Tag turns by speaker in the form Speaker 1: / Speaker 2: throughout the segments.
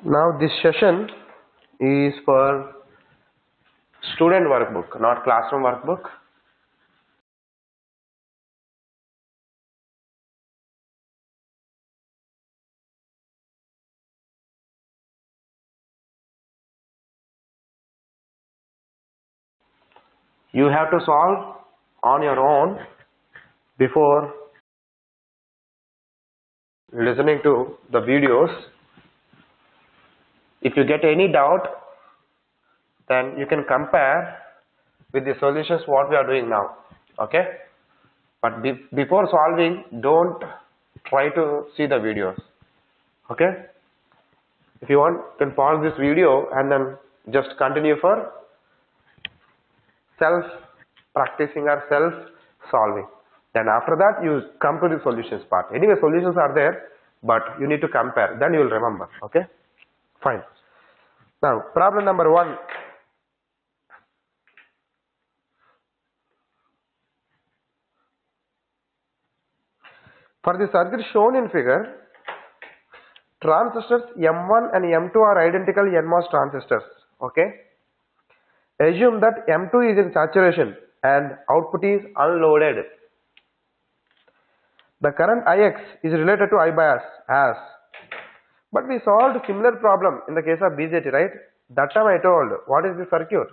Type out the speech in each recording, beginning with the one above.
Speaker 1: Now this session is for student workbook, not classroom workbook. You have to solve on your own before listening to the videos. If you get any doubt, then you can compare with the solutions what we are doing now. Okay? But before solving, don't try to see the videos. Okay? If you want, you can pause this video and then just continue for self practicing or self solving. Then after that you come to the solutions part. Anyway, solutions are there, but you need to compare, then you will remember. Okay, fine. Now problem number 1. For the circuit shown in figure, transistors M1 and M2 are identical NMOS transistors. Okay, assume that M2 is in saturation and output is unloaded. The current Ix is related to I bias as. But we solved similar problem in the case of BJT, right? That time I told what is the circuit?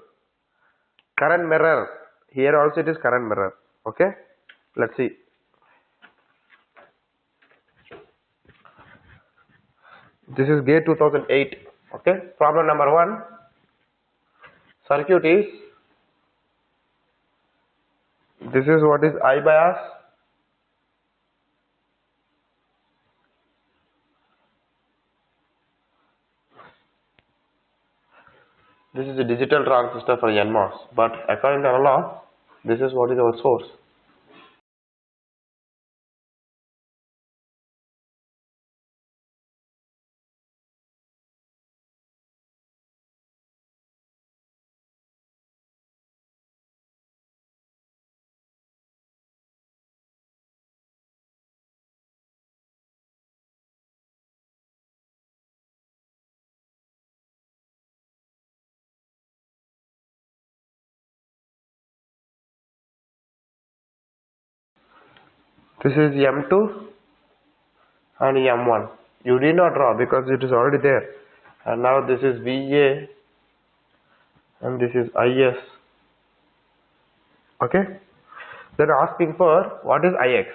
Speaker 1: Current mirror. Here also it is current mirror. Okay, let's see. This is GATE 2008. Okay, problem number 1. Circuit is, this is what is I bias. This is a digital transistor for NMOS, but according to analog, this is what is our source. This is M2 and M1. You did not draw because it is already there. And now this is VA and this is IS. Okay. They are asking for what is IX.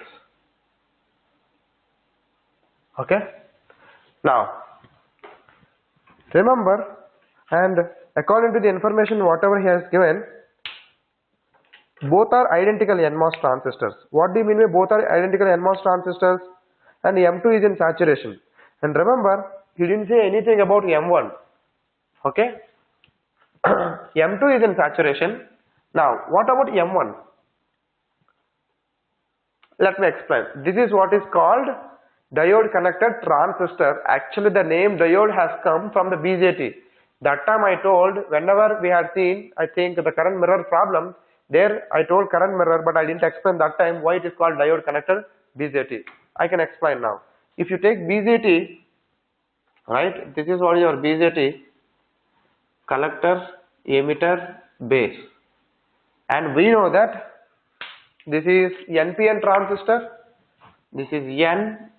Speaker 1: Okay. Now remember, and according to the information whatever he has given, both are identical NMOS transistors. What do you mean by both are identical NMOS transistors? And M2 is in saturation. And remember, he didn't say anything about M1. Okay. M2 is in saturation. Now, what about M1? Let me explain. This is what is called diode connected transistor. Actually, the name diode has come from the BJT. That time I told, whenever we had seen, I think the current mirror problem, there I told current mirror, but I didn't explain that time why it is called diode connected BJT. I can explain now. If you take BJT, right, this is what is your BJT, collector, emitter, base. And we know that this is NPN transistor, this is N,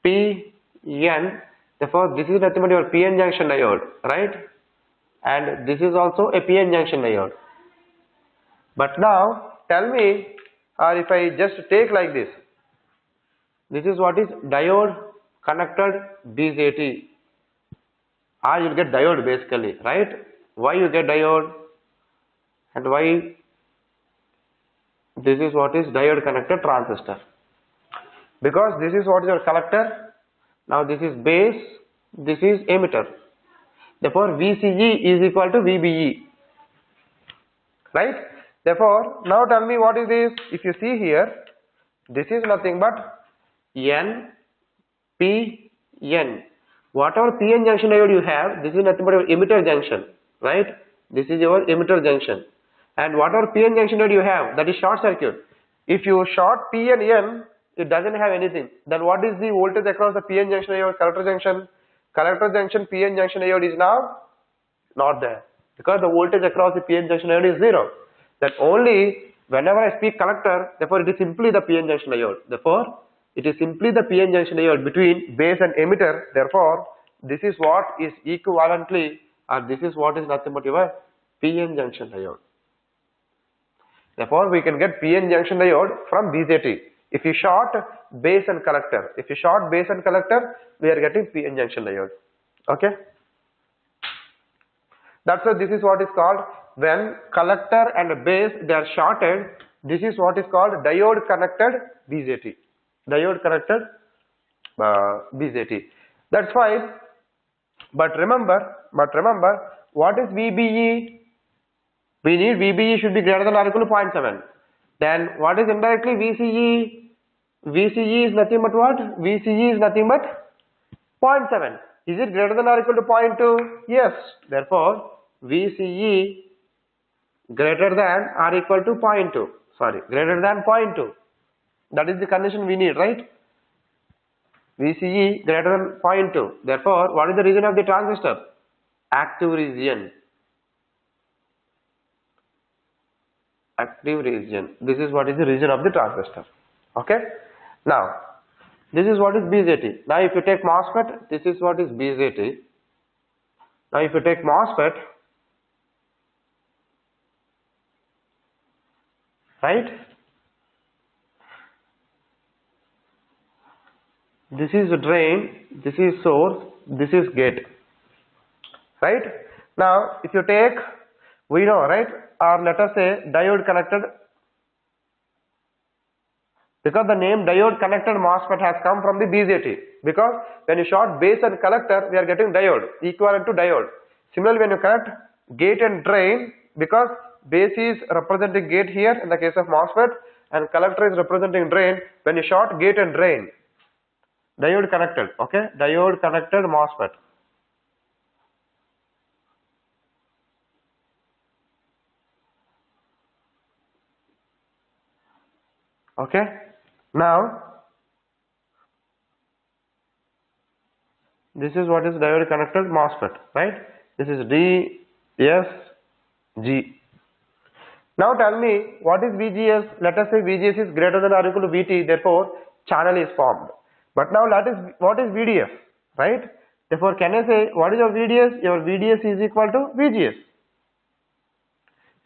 Speaker 1: P, N. Therefore, this is nothing but your PN junction diode, right? And this is also a PN junction diode. But now, tell me, or if I just take like this, this is what is diode connected BJT. Or you get diode basically, right? Why you get diode? And why this is what is diode connected transistor? Because this is what is your collector. Now this is base, this is emitter. Therefore VCE is equal to VBE, right? Therefore now tell me what is this. If you see here, this is nothing but N, P, N. Whatever PN junction diode you have, this is nothing but your emitter junction, right? This is your emitter junction. And whatever PN junction diode you have, that is short circuit. If you short P and N, it doesn't have anything. Then what is the voltage across the PN junction or collector junction? Collector junction PN junction diode is now not there because the voltage across the PN junction diode is 0. Then only whenever I speak collector, therefore it is simply the PN junction diode. Therefore, it is simply the PN junction diode between base and emitter. Therefore, this is what is equivalently, or this is what is nothing but your PN junction diode. Therefore, we can get PN junction diode from BJT. If you short base and collector, we are getting PN junction diode. Okay. That's why this is what is called, when collector and base they are shorted, this is what is called diode connected BJT. Diode connected BJT. That's fine. But remember, what is VBE? We need VBE should be greater than or equal to 0.7. Then what is indirectly VCE? VCE is nothing but what? VCE is nothing but 0.7. Is it greater than or equal to 0.2? Yes. Therefore, VCE greater than or equal to 0.2. Sorry, greater than 0.2. That is the condition we need, right? VCE greater than 0.2. Therefore, what is the region of the transistor? Active region. Active region. This is what is the region of the transistor. Okay. Now, this is what is BJT. Now, if you take MOSFET, this is what is BJT. Now, if you take MOSFET, right? This is drain, this is source, this is gate, right? Now, if you take, we know, right? Or let us say diode connected, because the name diode connected MOSFET has come from the BJT, because when you short base and collector, we are getting diode, equivalent to diode. Similarly, when you connect gate and drain, because base is representing gate here in the case of MOSFET and collector is representing drain, when you short gate and drain, diode connected, okay, diode connected MOSFET. Okay, now this is what is diode connected MOSFET, right? This is D, S, G. Now tell me, what is VGS? Let us say VGS is greater than or equal to VT, therefore channel is formed. But now what is VDS, right? Therefore, can I say, what is your VDS? Your VDS is equal to VGS.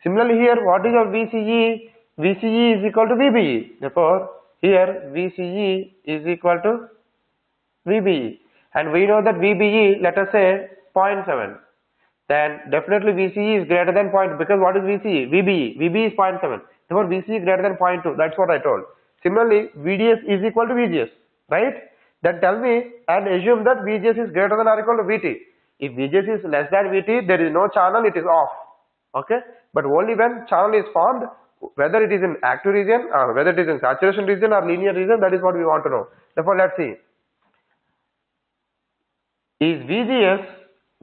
Speaker 1: Similarly here, what is your VCE? VCE is equal to VBE. Therefore, here VCE is equal to VBE. And we know that VBE, let us say 0.7. Then definitely VCE is greater than 0.2, because what is VCE? VBE. VBE is 0.7. Therefore, VCE is greater than 0.2. That's what I told. Similarly, VDS is equal to VGS. Right? Then tell me and assume that VGS is greater than or equal to VT. If VGS is less than VT, there is no channel, it is off. Okay? But only when channel is formed, whether it is in active region or whether it is in saturation region or linear region, that is what we want to know. Therefore, let's see. Is VGS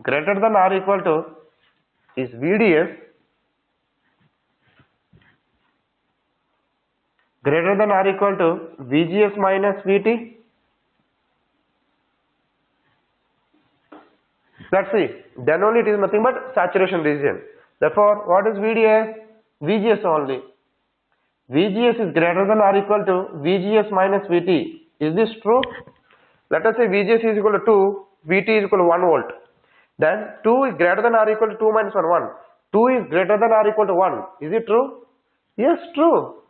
Speaker 1: greater than or equal to, is VDS greater than or equal to VGS minus VT? Let's see. Then only it is nothing but saturation region. Therefore, what is VDS? VGS only. VGS is greater than or equal to VGS minus VT. Is this true? Let us say VGS is equal to 2, VT is equal to 1 volt. Then 2 is greater than or equal to 2 minus 1, 1. 2 is greater than or equal to 1. Is it true? Yes, true.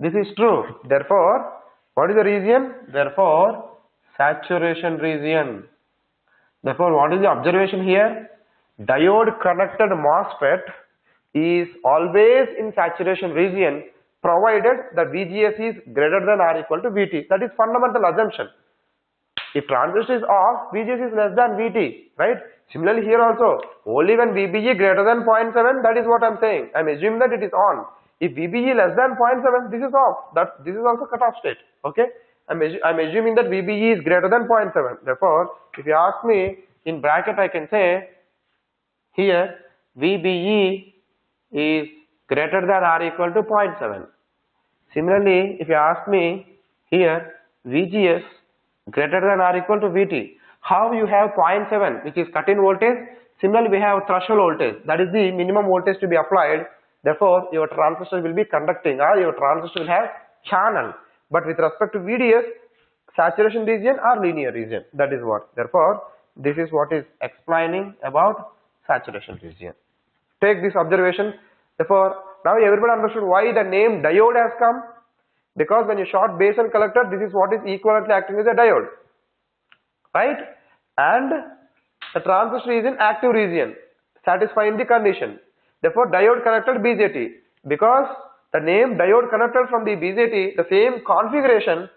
Speaker 1: This is true. Therefore, what is the region? Therefore, saturation region. Therefore, what is the observation here? Diode connected MOSFET is always in saturation region provided the VGS is greater than or equal to VT. That is fundamental assumption. If transistor is off, VGS is less than VT, right? Similarly here also, only when VBE greater than 0.7, that is what I am saying. I am assuming that it is on. If VBE less than 0.7, this is off. This is also cutoff state, okay? I am assuming that VBE is greater than 0.7. Therefore, if you ask me, in bracket I can say, here VBE is greater than or equal to 0.7. Similarly, if you ask me, here VGS greater than or equal to VT. How you have 0.7 which is cut-in voltage, similarly we have threshold voltage, that is the minimum voltage to be applied, therefore your transistor will be conducting or your transistor will have channel. But with respect to VDS, saturation region or linear region, that is what. Therefore, this is what is explaining about saturation region. Take this observation. Therefore, now everybody understood why the name diode has come. Because when you short base and collector, this is what is equivalently acting as a diode, right? And the transistor is in active region, satisfying the condition. Therefore, diode connected BJT. Because the name diode connected from the BJT, the same configuration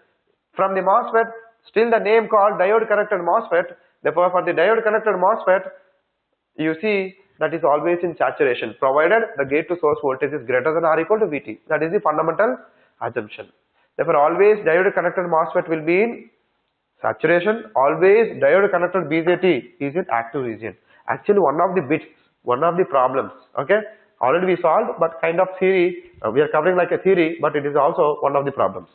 Speaker 1: from the MOSFET, still the name called diode connected MOSFET. Therefore, for the diode connected MOSFET, you see that is always in saturation, provided the gate to source voltage is greater than or equal to VT. That is the fundamental assumption. Therefore, always diode connected MOSFET will be in saturation, always diode connected BJT is in active region. Actually, one of the bits, one of the problems, okay, already we solved, but kind of theory, we are covering like a theory, but it is also one of the problems.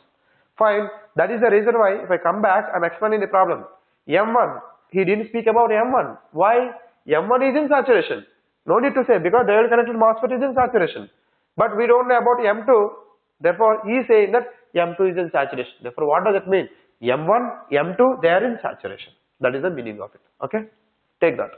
Speaker 1: Fine, that is the reason why if I come back, I am explaining the problem. M1, he didn't speak about M1. Why? M1 is in saturation. No need to say, because diode connected MOSFET is in saturation. But we don't know about M2, therefore he is saying that M2 is in saturation. Therefore, what does it mean? M1, M2, they are in saturation. That is the meaning of it. Okay? Take that.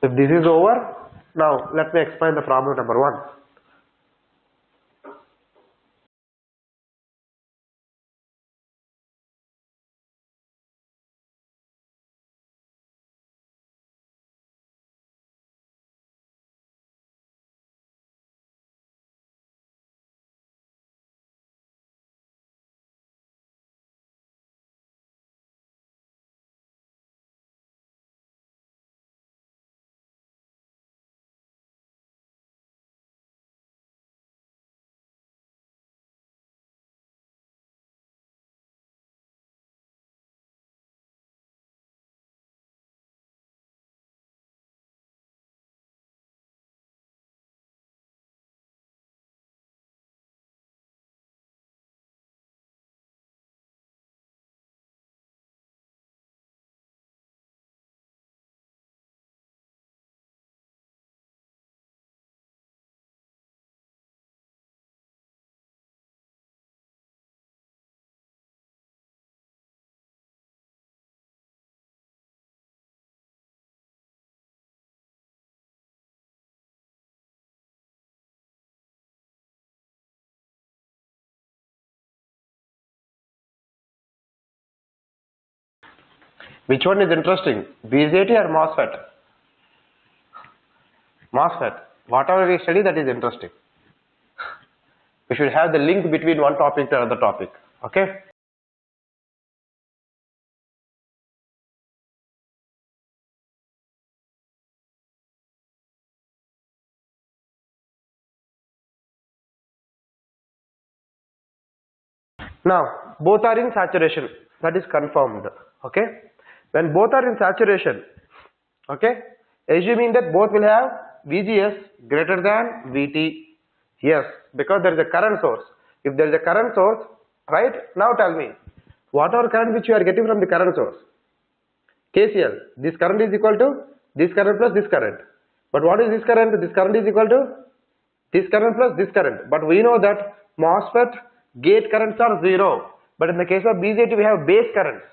Speaker 1: If this is over, now let me explain the problem number 1. Which one is interesting? BJT or MOSFET? MOSFET. Whatever we study, that is interesting. We should have the link between one topic to another topic. Okay. Now, both are in saturation. That is confirmed. Okay. When both are in saturation, okay, assuming that both will have VGS greater than VT. Yes, because there is a current source. If there is a current source, right? Now tell me, what are current which you are getting from the current source? KCL. This current is equal to this current plus this current. But what is this current? This current is equal to this current plus this current. But we know that MOSFET gate currents are 0. But in the case of BJT, we have base currents,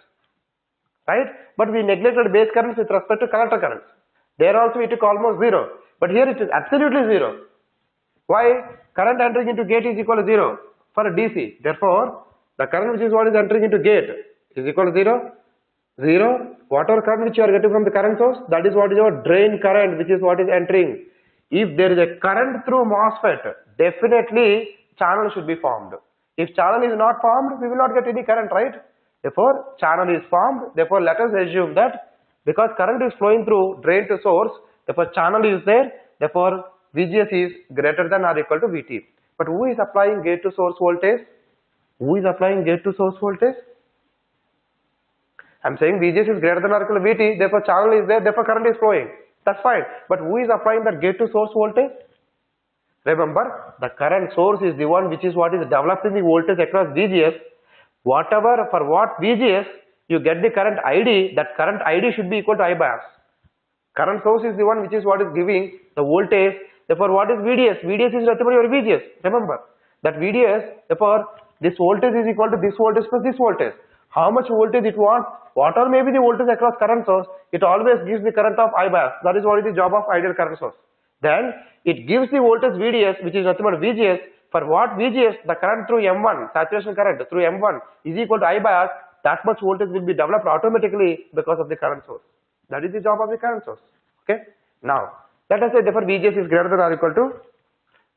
Speaker 1: right? But we neglected base currents with respect to collector currents. There also we took almost 0. But here it is absolutely 0. Why? Current entering into gate is equal to 0 for a DC. Therefore, the current which is what is entering into gate is equal to 0. 0. Whatever current which you are getting from the current source, that is what is your drain current, which is what is entering. If there is a current through MOSFET, definitely channel should be formed. If channel is not formed, we will not get any current, right? Therefore, channel is formed. Therefore, let us assume that because current is flowing through drain to source, therefore channel is there. Therefore, VGS is greater than or equal to VT. But who is applying gate to source voltage? Who is applying gate to source voltage? I am saying VGS is greater than or equal to VT. Therefore, channel is there. Therefore, current is flowing. That's fine. But who is applying that gate to source voltage? Remember, the current source is the one which is what is developing the voltage across VGS. Whatever, for what VGS, you get the current ID, that current ID should be equal to I bias. Current source is the one which is what is giving the voltage. Therefore, what is VDS? VDS is nothing but your VGS. Remember, that VDS, therefore, this voltage is equal to this voltage plus this voltage. How much voltage it wants, whatever may be the voltage across current source, it always gives the current of I bias. That is what is the job of ideal current source. Then it gives the voltage VDS, which is nothing but VGS. For what VGS, the current through M1, saturation current through M1 is equal to I bias, that much voltage will be developed automatically because of the current source. That is the job of the current source. Okay. Now, let us say therefore VGS is greater than or equal to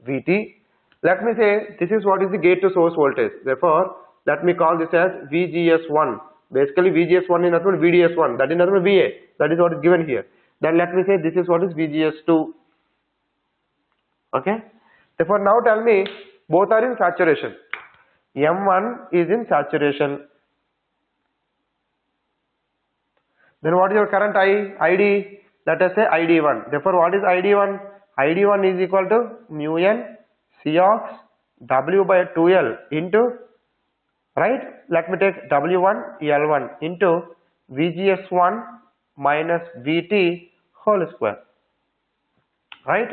Speaker 1: VT. Let me say this is what is the gate to source voltage. Therefore, let me call this as VGS1. Basically, VGS1 is nothing but VDS1. That is nothing but VA. That is what is given here. Then let me say this is what is VGS2. Okay. Therefore, now tell me both are in saturation. M1 is in saturation. Then what is your current ID? Let us say ID1. Therefore, what is ID1? ID1 is equal to mu n Cox W by 2L into, right? Let me take W1 L1 into VGS1 minus VT whole square, right?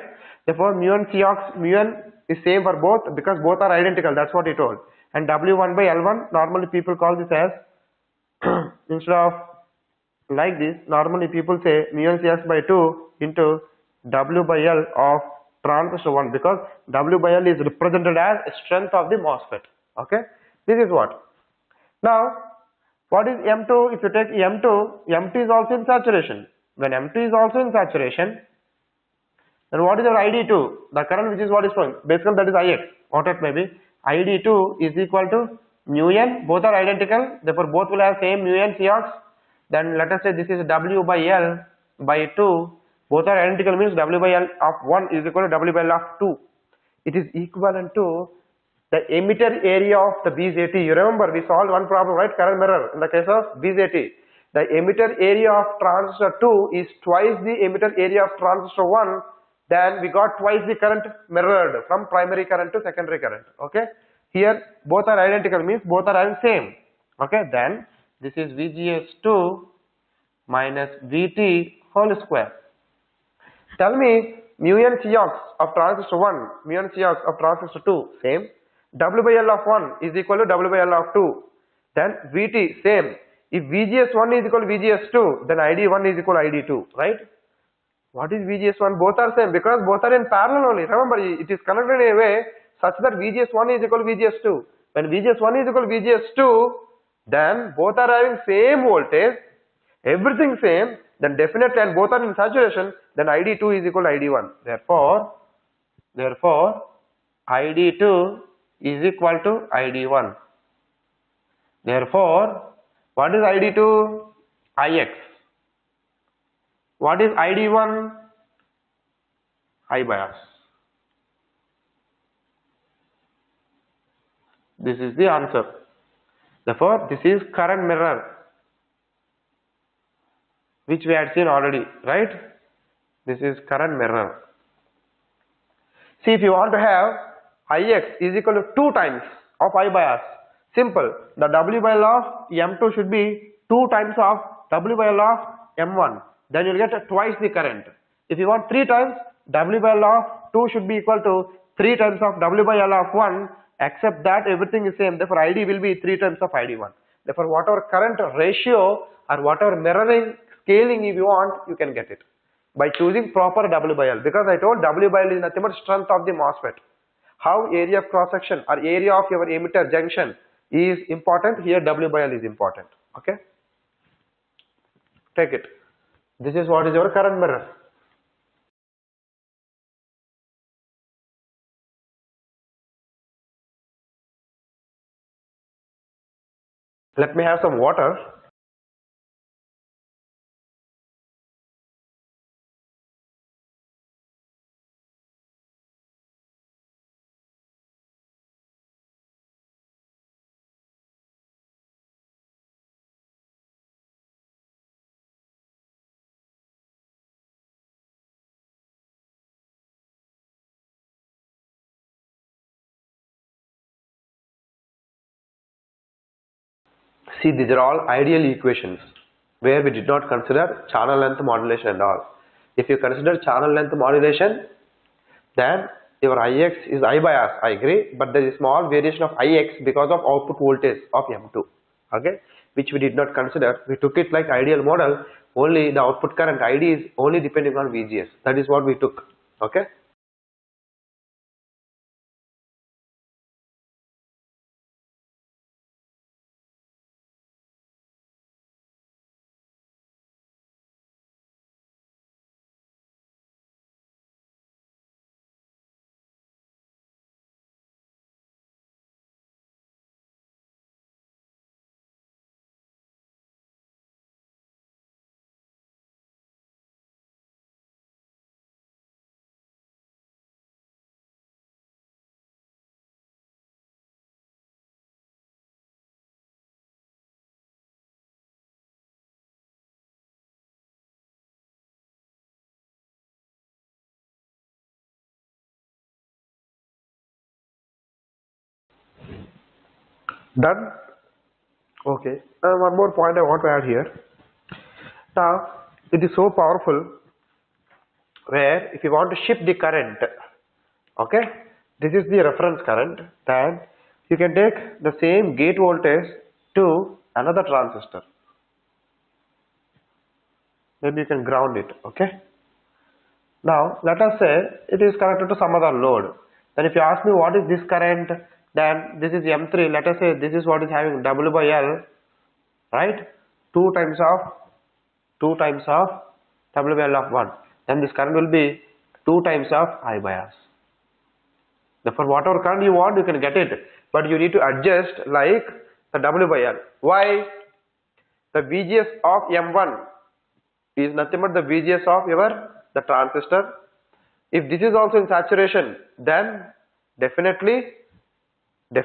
Speaker 1: Therefore, mu n Cox, mu n is same for both because both are identical. That's what he told. And W1 by L1, normally people call this as instead of like this, normally people say mu n Cox by 2 into W by L of transistor 1 because W by L is represented as strength of the MOSFET. Okay, this is what. Now, what is M2? If you take M2, M2 is also in saturation. When M2 is also in saturation, then what is your ID2? The current which is what is flowing. Basically, that is IX. What it may be. ID2 is equal to mu n. Both are identical. Therefore, both will have same mu n Cox. Then let us say this is W by L by 2. Both are identical means W by L of 1 is equal to W by L of 2. It is equivalent to the emitter area of the BJT. You remember we solved one problem, right? Current mirror in the case of BJT. The emitter area of transistor 2 is twice the emitter area of transistor 1. Then we got twice the current mirrored from primary current to secondary current. Okay. Here both are identical means both are having same. Okay. Then this is VGS2 minus VT whole square. Tell me mu n Cox of transistor 1, mu n Cox of transistor 2, same. W by L of 1 is equal to W by L of 2. Then VT, same. If VGS1 is equal to VGS2, then ID1 is equal to ID2, right? What is VGS1? Both are same because both are in parallel only. Remember, it is connected in a way such that VGS1 is equal to VGS2. When VGS1 is equal to VGS2, then both are having same voltage, everything same, then definitely, and both are in saturation, then ID2 is equal to ID1. Therefore, ID2 is equal to ID1. Therefore, what is ID2? Ix. What is ID1? High bias. This is the answer. Therefore, this is current mirror, which we had seen already, right? This is current mirror. See, if you want to have Ix is equal to 2 times of I bias, simple. The W by L of M2 should be 2 times of W by L of M1. Then you will get twice the current. If you want 3 times, W by L of 2 should be equal to 3 times of W by L of 1, except that everything is same. Therefore, ID will be 3 times of ID1. Therefore, whatever current ratio or whatever mirroring scaling if you want, you can get it by choosing proper W by L, because I told W by L is nothing but strength of the MOSFET. How area of cross section or area of your emitter junction is important, here W by L is important. Okay, take it. This is what is your current mirror. Let me have some water. See, these are all ideal equations where we did not consider channel length modulation and all. If you consider channel length modulation, then your Ix is I bias, I agree, but there is a small variation of Ix because of output voltage of M2, okay, which we did not consider. We took it like ideal model, only the output current ID is only depending on VGS. That is what we took, okay. Done? Okay. One more point I want to add here. Now, it is so powerful where if you want to shift the current, okay, this is the reference current, then you can take the same gate voltage to another transistor. Maybe you can ground it, okay. Now, let us say it is connected to some other load. Then if you ask me what is this current, then this is M3, let us say this is what is having W by L, right, 2 times of W by L of 1. Then this current will be 2 times of I bias. Therefore, whatever current you want, you can get it, but you need to adjust like the W by L. Why? The VGS of M1 is nothing but the VGS of the transistor. If this is also in saturation, then definitely the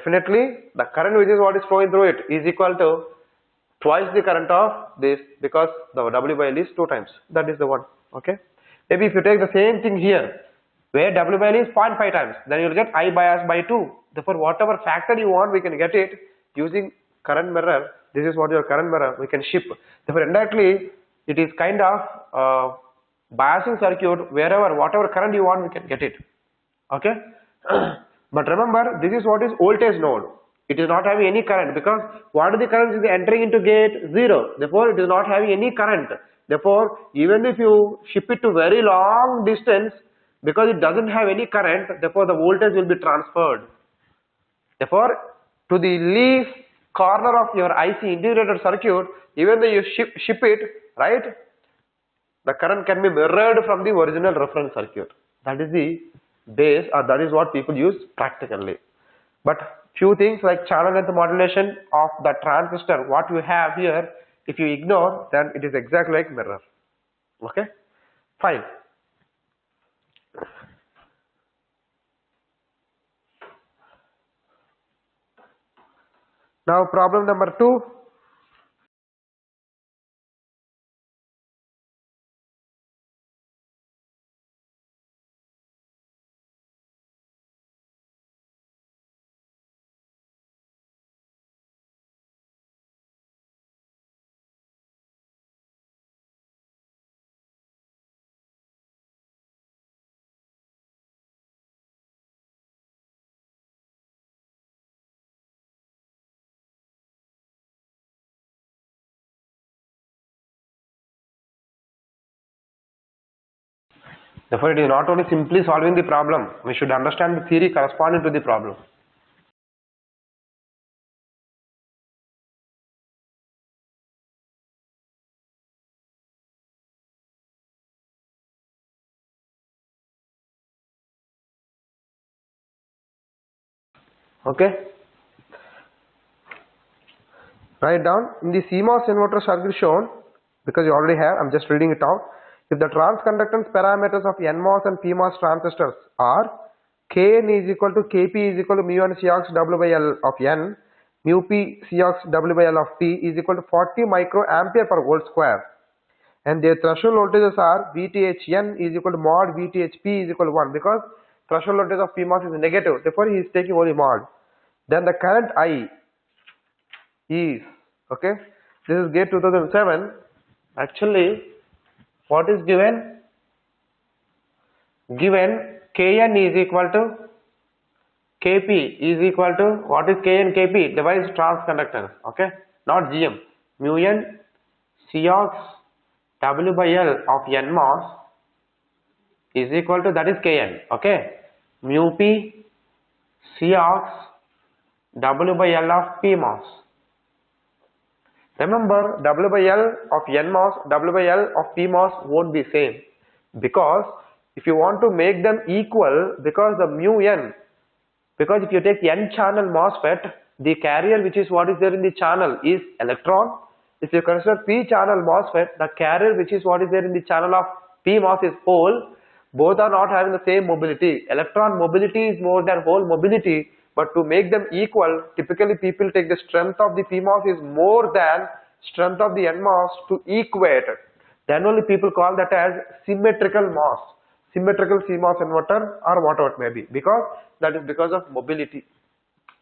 Speaker 1: current which is what is flowing through it is equal to twice the current of this, because the W by L is 2 times. That is the one. Okay. Maybe if you take the same thing here, where W by L is 0.5 times, then you will get I bias by 2. Therefore, whatever factor you want, we can get it using current mirror. This is what your current mirror, we can ship. Therefore, indirectly, it is kind of biasing circuit, wherever whatever current you want, we can get it. Okay. But remember, this is what is voltage node. It is not having any current, because what is the current is entering into gate? 0. Therefore, it is not having any current. Therefore, even if you ship it to very long distance, because it doesn't have any current, therefore the voltage will be transferred. Therefore, to the least corner of your IC integrated circuit, even though you ship it, right, the current can be mirrored from the original reference circuit. That is the base, or that is what people use practically. But few things like channel length modulation of the transistor, what you have here, if you ignore, then it is exactly like mirror. Okay, fine. Now problem number 2. Therefore, it is not only simply solving the problem, we should understand the theory corresponding to the problem. Okay, write down in the CMOS inverter circuit shown, because you already have, I'm just reading it out. If the transconductance parameters of NMOS and PMOS transistors are Kn is equal to Kp is equal to mu n Cox W by L of N, mu P Cox W by L of P is equal to 40 microampere per volt square, and their threshold voltages are VTHN is equal to mod VTHP is equal to 1, because threshold voltage of PMOS is negative, therefore he is taking only mod. Then the current I is, okay, this is GATE 2007. Actually, what is given? Given Kn is equal to Kp is equal to, what is Kn Kp? Device transconductance, okay, not Gm. Mu n Cox W by L of NMOS is equal to, that is Kn, okay, mu P Cox W by L of PMOS. Remember, W by L of NMOS, W by L of PMOS won't be same, because if you want to make them equal, because the mu n, because if you take n channel MOSFET, the carrier which is what is there in the channel is electron. If you consider p channel MOSFET, the carrier which is what is there in the channel of PMOS is hole. Both are not having the same mobility. Electron mobility is more than hole mobility. But to make them equal, typically people take the strength of the PMOS is more than strength of the NMOS to equate. Then only people call that as symmetrical MOS, symmetrical CMOS inverter or whatever it may be, because that is because of mobility.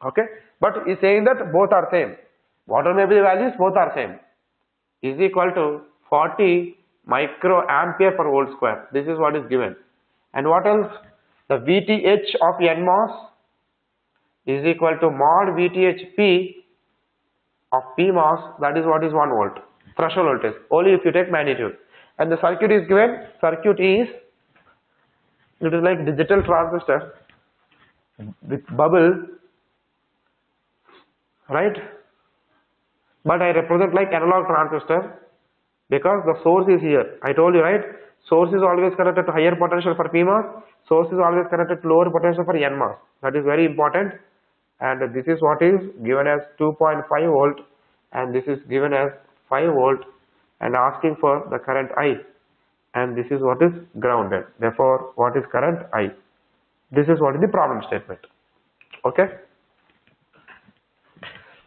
Speaker 1: Okay, but he is saying that both are same. Whatever may be the values, both are same. Is equal to 40 microampere per volt square. This is what is given. And what else? The VTH of NMOS is equal to mod VTHP of PMOS, that is what is 1 volt, threshold voltage, only if you take magnitude. And the circuit is given, circuit is, it is like digital transistor with bubble, right? But I represent like analog transistor, because the source is here. I told you, right? Source is always connected to higher potential for PMOS, source is always connected to lower potential for NMOS. That is very important. And this is what is given as 2.5 volt, and this is given as 5 volt, and asking for the current I, and this is what is grounded. Therefore, what is current I? This is what is the problem statement. Okay,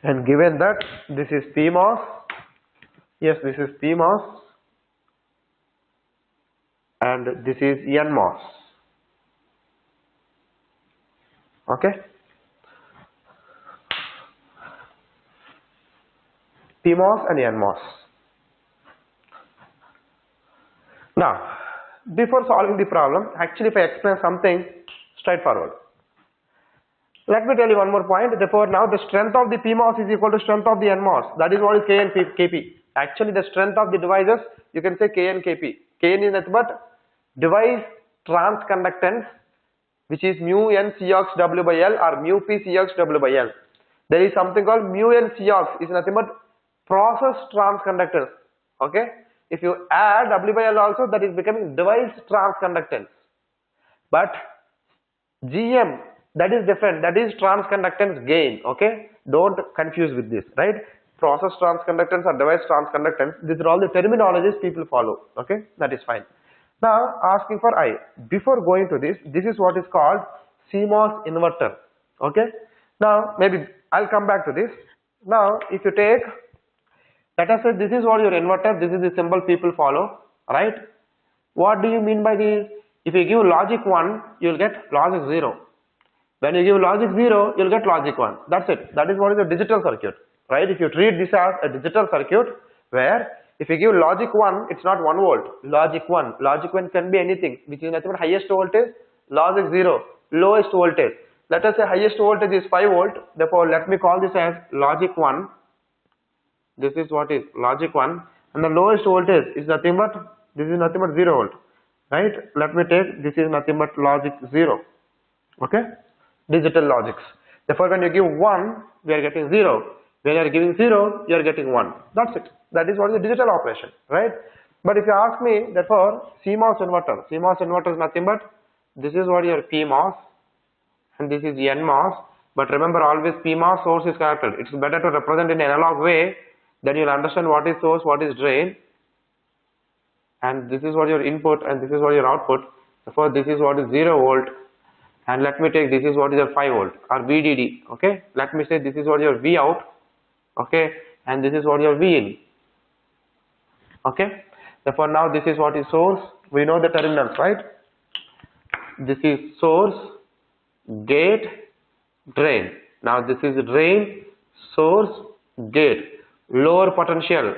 Speaker 1: and given that this is PMOS, yes, this is PMOS, and this is NMOS. Okay, PMOS and NMOS. Now, before solving the problem, actually if I explain something straightforward, let me tell you one more point. Therefore, now the strength of the PMOS is equal to strength of the NMOS. That is what is Kn Kp. Actually, the strength of the devices, you can say Kn Kp. Kn is nothing but device transconductance, which is mu n Cox W by L or mu P Cox W by L. There is something called mu n Cox, is nothing but process transconductance. Okay, if you add W by L also, that is becoming device transconductance. But Gm That is different. That is transconductance gain. Okay, don't confuse with this, right? Process transconductance or device transconductance. These are all the terminologies people follow. Okay, that is fine. Now asking for I. Before going to this, this is what is called CMOS inverter. Okay. Now maybe I'll come back to this. Now if you take, let us say this is what your inverter. This is the symbol people follow, right? What do you mean by this? If you give logic 1, you will get logic 0. When you give logic 0, you will get logic 1. That's it. That is what is a digital circuit, right? If you treat this as a digital circuit, where if you give logic 1, it's not 1 volt. Logic 1. Logic 1 can be anything, which is nothing but highest voltage. Logic 0, lowest voltage. Let us say highest voltage is 5 volt. Therefore, let me call this as logic 1. This is what is logic 1. And the lowest voltage is nothing but, this is nothing but 0 volt. Right? Let me take, this is nothing but logic 0. Okay? Digital logics. Therefore, when you give 1, we are getting 0. When you are giving 0, you are getting 1. That's it. That is what is the digital operation. Right? But if you ask me, therefore, CMOS inverter. CMOS inverter is nothing but, this is what your PMOS. And this is NMOS. But remember, always PMOS source is connected. It's better to represent in an analog way. Then you will understand what is source, what is drain. And this is what your input and this is what your output. Therefore, this is what is 0 volt. And let me take, this is what is your 5 volt or VDD. Okay. Let me say this is what your V out. Okay. And this is what your V in. Okay. Therefore, now this is what is source. We know the terminals, right? This is source, gate, drain. Now this is drain, source, gate. Lower potential.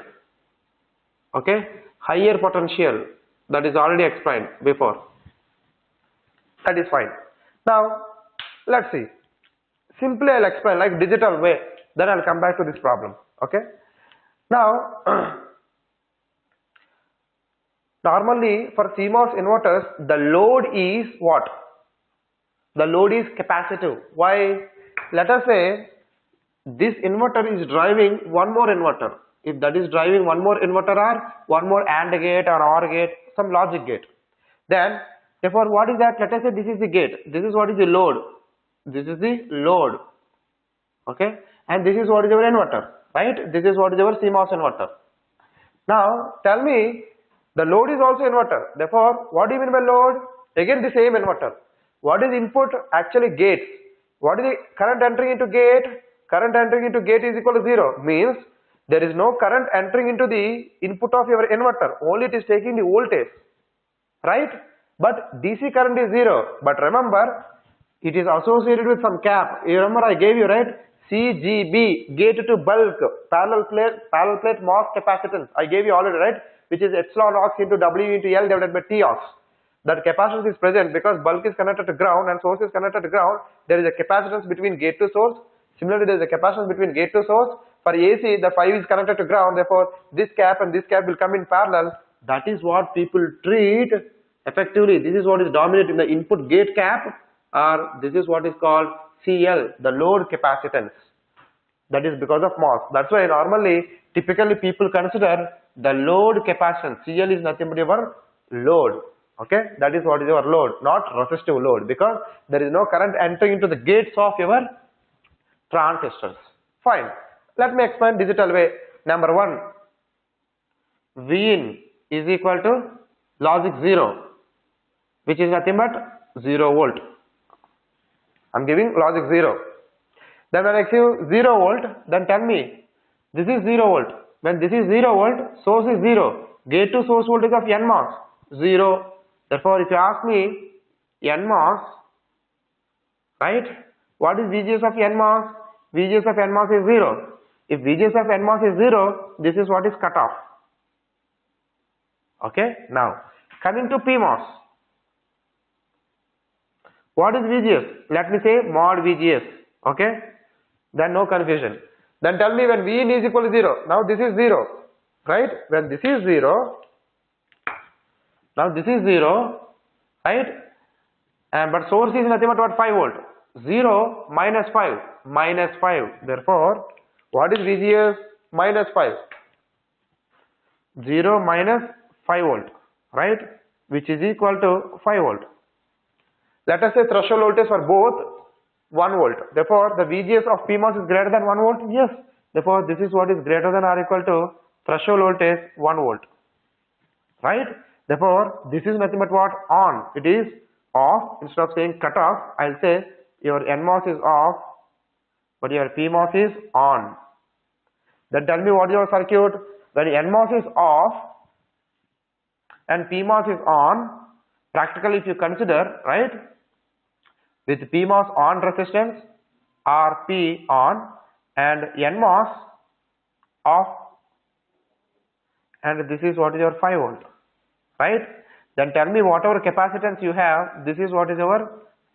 Speaker 1: Okay. Higher potential, that is already explained before. That is fine. Now, let's see. Simply I'll explain like digital way. Then I'll come back to this problem. Okay. Now, normally for CMOS inverters, the load is what? The load is capacitive. Why? Let us say this inverter is driving one more inverter. If that is driving one more inverter or one more AND gate or OR gate, some logic gate. Then, therefore, what is that? Let us say this is the gate. This is what is the load. This is the load. Okay. And this is what is our inverter. Right. This is what is our CMOS inverter. Now, tell me, the load is also inverter. Therefore, what do you mean by load? Again, the same inverter. What is input? Actually, gates. What is the current entering into gate? Current entering into gate is equal to 0. Means, there is no current entering into the input of your inverter. Only it is taking the voltage. Right? But DC current is 0. But remember, it is associated with some cap. You remember I gave you, right? CGB, gate to bulk, parallel plate MOS capacitance. I gave you already, right? Which is epsilon ox into W into L divided by T ox. That capacitance is present because bulk is connected to ground and source is connected to ground. There is a capacitance between gate to source. Similarly, there is a capacitance between gate to source. For AC, the 5 is connected to ground. Therefore, this cap and this cap will come in parallel. That is what people treat effectively. This is what is dominating the input gate cap, or this is what is called CL, the load capacitance. That is because of MOS. That's why normally, typically people consider the load capacitance. CL is nothing but your load. Okay, that is what is your load, not resistive load, because there is no current entering into the gates of your transistors. Fine. Let me explain digital way. Number 1, Vin is equal to logic 0, which is nothing but 0 volt. I am giving logic 0. Then when I give 0 volt, then tell me, this is 0 volt. When this is 0 volt, source is 0. Gate to source voltage of NMOS, 0. Therefore, if you ask me, NMOS, right? What is VGS of NMOS? VGS of NMOS is 0. If VGS of NMOS is 0, this is what is cut off. Okay. Now, coming to PMOS. What is VGS? Let me say mod VGS. Okay. Then no confusion. Then tell me when Vin is equal to 0. Now this is 0. Right. When this is 0. Now this is 0. Right. And but source is nothing but what? 5 volt. 0 minus 5. Minus 5. Therefore, what is VGS? Minus 5. 0 minus 5 volt. Right. Which is equal to 5 volt. Let us say threshold voltage for both 1 volt. Therefore, the VGS of PMOS is greater than 1 volt? Yes. Therefore, this is what is greater than or equal to threshold voltage 1 volt. Right? Therefore, this is nothing but what? On. It is off. Instead of saying cut off, I'll say your NMOS is off, but your PMOS is on. Then tell me what is your circuit? When NMOS is off and PMOS is on, practically if you consider, right, with PMOS on resistance, RP on, and NMOS off, and this is what is your 5 volt, right? Then tell me whatever capacitance you have, this is what is our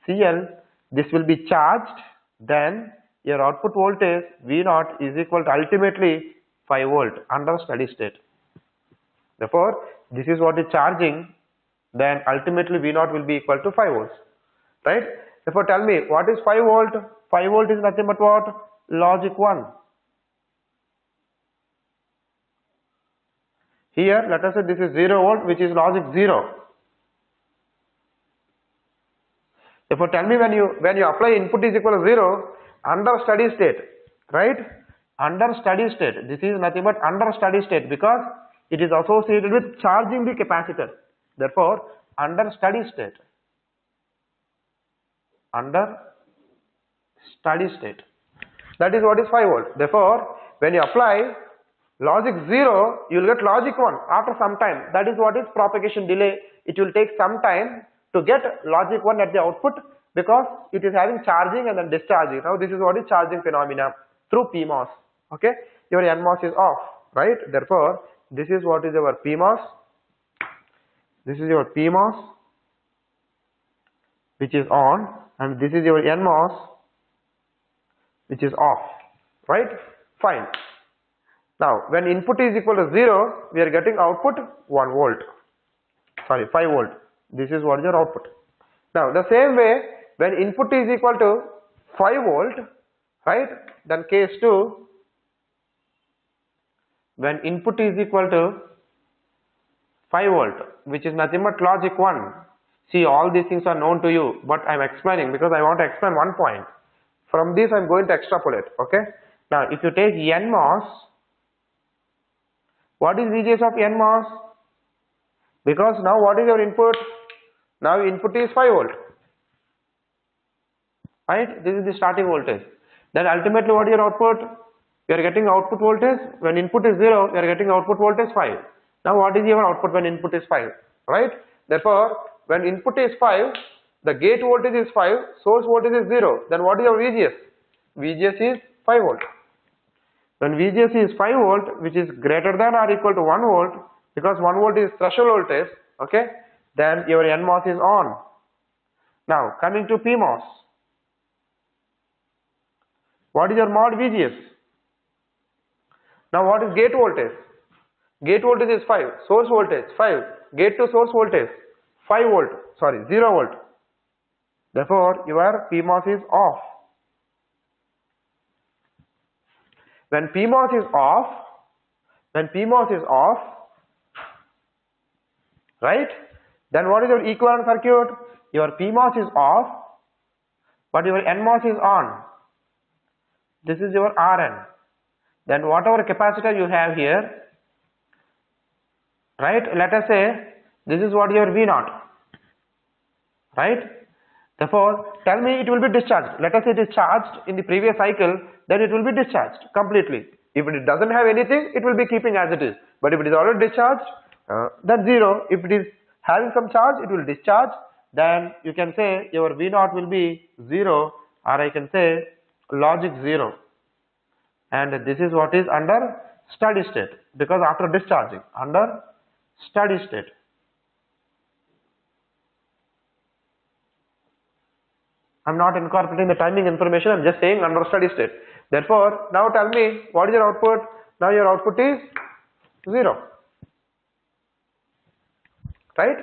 Speaker 1: CL, this will be charged, then your output voltage V0 is equal to ultimately 5 volt under steady state. Therefore, this is what is charging, then ultimately V0 will be equal to 5 volts, right? Therefore, tell me what is 5 volt? 5 volt is nothing but what? Logic 1. Here, let us say this is 0 volt, which is logic 0. Therefore, tell me when you apply input is equal to 0 under steady state, right? Under steady state, this is nothing but under steady state because it is associated with charging the capacitor. Therefore, under steady state, that is what is 5 volt. Therefore, when you apply logic 0, you will get logic 1 after some time. That is what is propagation delay. It will take some time to get logic 1 at the output because it is having charging and then discharging. Now this is what is charging phenomena through PMOS. Okay, your NMOS is off, right? Therefore, this is what is our PMOS. This is your PMOS, which is on, and this is your NMOS, which is off, right? Fine. Now, when input is equal to 0, we are getting output 1 volt. Sorry, 5 volt. This is what is your output. Now, the same way, when input is equal to 5 volt, right? Then case 2, when input is equal to 5 volt, which is nothing but logic 1. See, all these things are known to you, but I am explaining because I want to explain one point. From this, I am going to extrapolate. Okay. Now, if you take NMOS, what is VGS of NMOS? Because now what is your input? Now input is 5 volt. Right? This is the starting voltage. Then ultimately what is your output? You are getting output voltage. When input is 0, you are getting output voltage 5. Now what is your output when input is 5? Right? Therefore, when input is 5, the gate voltage is 5, source voltage is 0. Then what is your VGS? VGS is 5 volt. When VGS is 5 volt, which is greater than or equal to 1 volt, because 1 volt is threshold voltage, okay, then your NMOS is on. Now, coming to PMOS. What is your mod VGS? Now, what is gate voltage? Gate voltage is 5, source voltage 5, gate to source voltage 5 volt, sorry, 0 volt. Therefore, your PMOS is off. When PMOS is off, right, then what is your equivalent circuit? Your PMOS is off, but your NMOS is on. This is your Rn. Then whatever capacitor you have here, right, let us say this is what your V0, right? Therefore, tell me it will be discharged. Let us say it is charged in the previous cycle, then it will be discharged completely. If it doesn't have anything, it will be keeping as it is. But if it is already discharged, then 0. If it is having some charge, it will discharge. Then you can say your V0 will be 0, or I can say logic 0. And this is what is under steady state, because after discharging, under steady state. I am not incorporating the timing information, I am just saying under steady state. Therefore, now tell me what is your output? Now your output is 0. Right?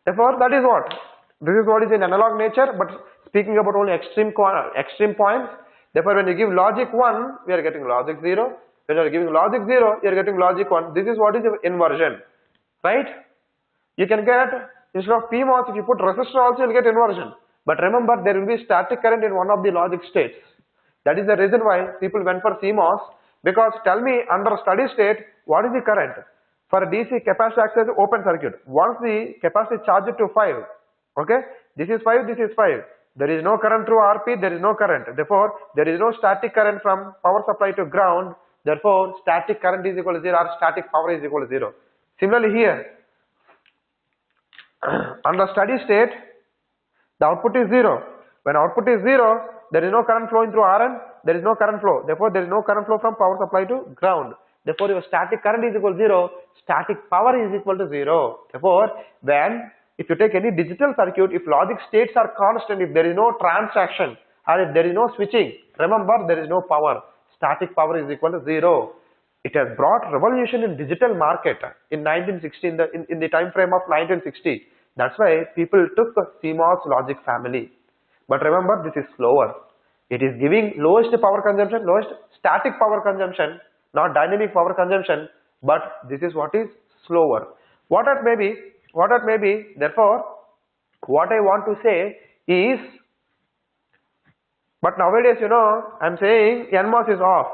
Speaker 1: Therefore, that is what? This is what is in analog nature, but speaking about only extreme points. Therefore, when you give logic 1, we are getting logic 0. When you are giving logic 0, you are getting logic 1. This is what is inversion. Right? You can get, instead of PMOS, if you put resistor also, you will get inversion. But remember, there will be static current in one of the logic states. That is the reason why people went for CMOS, because tell me under steady state, what is the current? For a DC capacitor acts as an open circuit. Once the capacitor is charged to 5, okay, this is 5, this is 5. There is no current through RP, there is no current. Therefore, there is no static current from power supply to ground. Therefore, static current is equal to 0 or static power is equal to 0. Similarly here, under steady state, the output is 0. When output is 0, there is no current flowing through Rn, there is no current flow. Therefore, there is no current flow from power supply to ground. Therefore, your static current is equal to 0, static power is equal to 0. Therefore, if you take any digital circuit, if logic states are constant, if there is no transaction or if there is no switching, remember there is no power. Static power is equal to 0. It has brought revolution in digital market in 1960, in the time frame of 1960. That's why people took the CMOS logic family. But remember, this is slower. It is giving lowest power consumption, lowest static power consumption, not dynamic power consumption, but this is what is slower. What it may be, therefore, what I want to say is, but nowadays, I'm saying NMOS is off,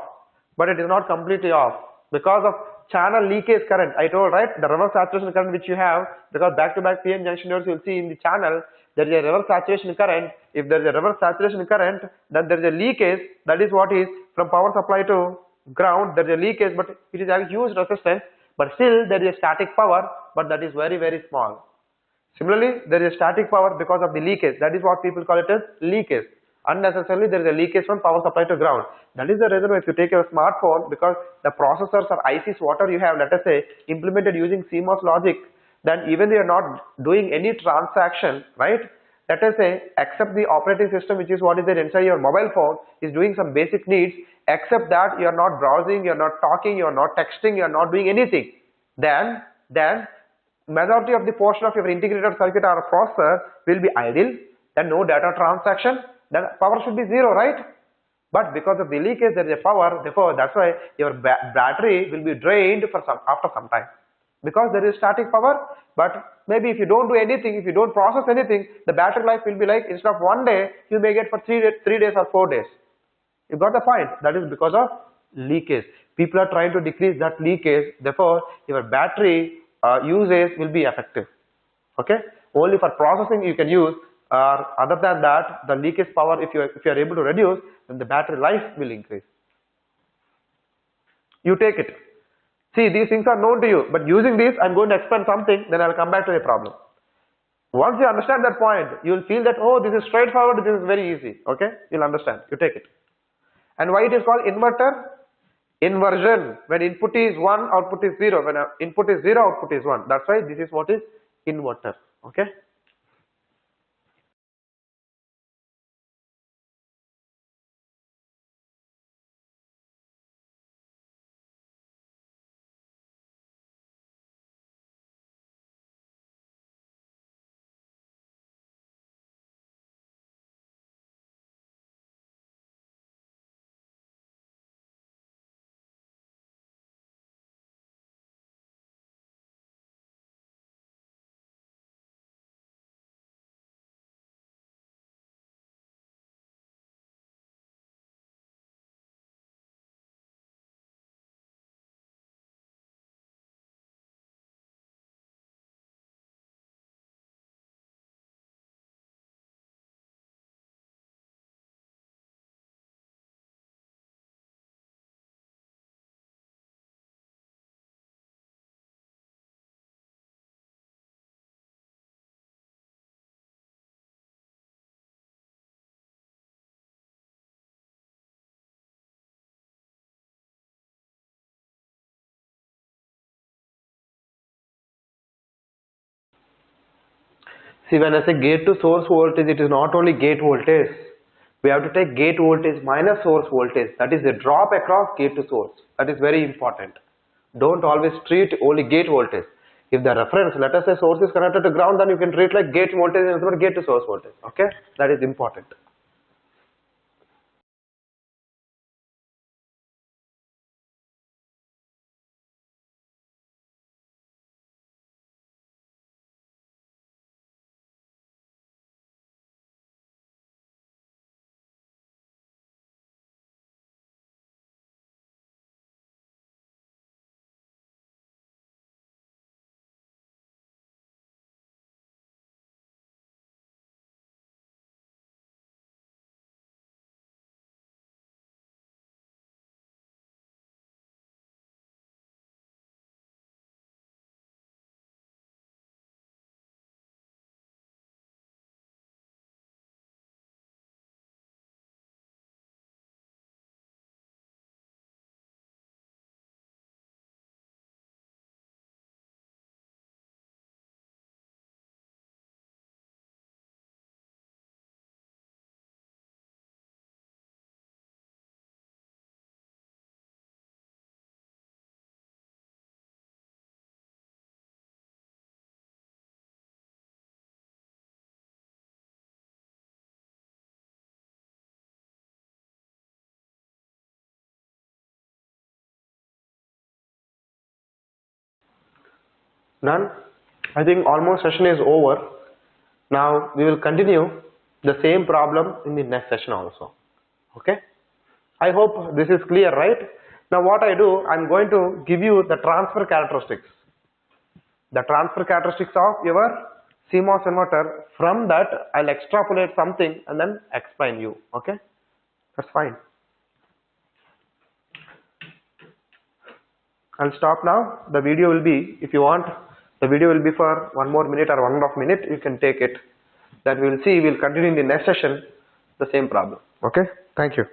Speaker 1: but it is not completely off because of channel leakage current. I told, right, the reverse saturation current which you have, because back-to-back PN junctions you will see in the channel, there is a reverse saturation current. If there is a reverse saturation current, then there is a leakage. That is what is from power supply to ground. There is a leakage, but it is a huge resistance. But still, there is a static power, but that is very, very small. Similarly, there is a static power because of the leakage. That is what people call it as leakage. Unnecessarily, there is a leakage from power supply to ground. That is the reason why if you take your smartphone, because the processors or ICs, whatever you have, let us say, implemented using CMOS logic, then even they are not doing any transaction, right? Let us say, except the operating system, which is what is there inside your mobile phone, is doing some basic needs, except that you are not browsing, you are not talking, you are not texting, you are not doing anything. Then majority of the portion of your integrated circuit or processor will be idle, then no data transaction, then power should be 0, right? But because of the leakage, there is a power, therefore that's why your battery will be drained after some time. Because there is static power, but maybe if you don't do anything, if you don't process anything, the battery life will be like, instead of 1 day, you may get for 3 days or 4 days. You got the point? That is because of leakage. People are trying to decrease that leakage, therefore your battery usage will be effective. Okay? Only for processing you can use, other than that, the leakage power, if you are able to reduce, then the battery life will increase. You take it. See, these things are known to you, but using this, I'm going to explain something, then I'll come back to the problem. Once you understand that point, you'll feel that, oh, this is straightforward, this is very easy. Okay? You'll understand. You take it. And why it is called inverter? Inversion. When input is 1, output is 0. When input is 0, output is 1. That's why this is what is inverter. Okay? See, when I say gate to source voltage, it is not only gate voltage. We have to take gate voltage minus source voltage. That is the drop across gate to source. That is very important. Don't always treat only gate voltage. If the reference, let us say source is connected to ground, then you can treat like gate voltage instead of gate to source voltage. Okay? That is important. Done? I think almost session is over. Now we will continue the same problem in the next session also. Okay? I hope this is clear, right? Now what I do, I'm going to give you the transfer characteristics. The transfer characteristics of your CMOS inverter. From that, I'll extrapolate something and then explain you. Okay? That's fine. I'll stop now. The video will be, if you want, the video will be for 1 more minute or 1.5 minutes. You can take it. That we will see. We'll continue in the next session the same problem. Okay? Thank you.